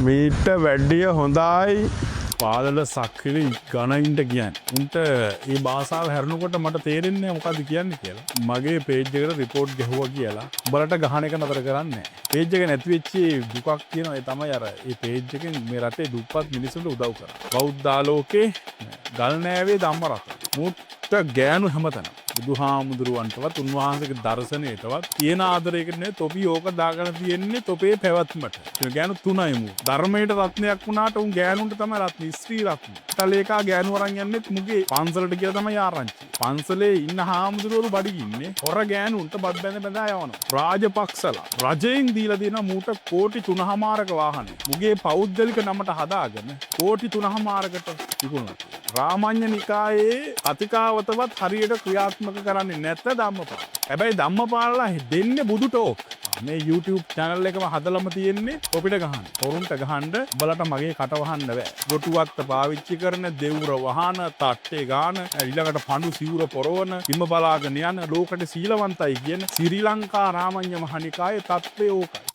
මීට වැඩිය හොඳයි පාදල සක්විලි ගණයින්ට කියන්න. උන්ට ඒ භාෂාව හැරෙනකොට මට තේරෙන්නේ මොකද්ද කියන්නේ කියලා. මගේ පේජ් එකට රිපෝට් ගැහුවා කියලා බලට ගහන එක නතර කරන්නේ. පේජ් එක නැති වෙච්ච දුකක් තියෙනවා. ඒ තමයි අර ඒ පේජ් එකෙන් මේ රටේ දුප්පත් මිනිස්සුන්ට උදව් කරා. බෞද්ධ ආලෝකේ ගල් නෑවේ ධම්මරත. මුට්ට ගෑනු හැමතැනම. බුදුහාමුදුරුවන්ටවත් උන්වහන්සේගේ දර්ශනයටවත් තියෙන ආදරයකට නේ තොපි ඕක දාගෙන තියෙන්නේ තොපේ පැවැත්මට. ගෑනු තුනයි මු. ධර්මයට රත්නයක් වුණාට උන් ගෑනුන්ට තමයි රත්න ස්ත්‍රී රත්න. තලේකා ගෑනු අරන් යන්නෙත් මුගේ පන්සලට කියලා තමයි ආරංචි. පන්සලේ ඉන්න හාමුදුරුවරු බඩගින්නේ හොර ගෑනුන්ට බත් බැඳ බැඳා යවනවා. රාජපක්ෂලා රජයෙන් දීලා දෙන මූට කෝටි 3.5ක වාහනේ. මුගේ පෞද්ගලික නමට හදාගෙන කෝටි 3.5කට විකුණනවා. රාමඤ්ඤ නිකායේ අතිකාවතවත් හරියට ක්‍රියාත්මක කරන්නේ නැත්ත ධම්මපාල. හැබැයි ධම්මපාලලා දෙන්නේ බුදු ටෝක්. මේ YouTube channel එකම හදලම තියෙන්නේ ඔපිට ගහන්න. තොරුන්ට ගහන්න බලට මගේ කට වහන්න බෑ. ගොටුවක්ත පාවිච්චි කරන දෙවුර වහන තට්ටේ ගාන ඊළඟට පඳු සිවුර පොරවන බිම බලාගෙන යන ලෝකෙට සීලවන්තයි කියන ශ්‍රී ලංකා රාමඤ්ඤ මහනිකායේ තත්ත්වය ඕකයි.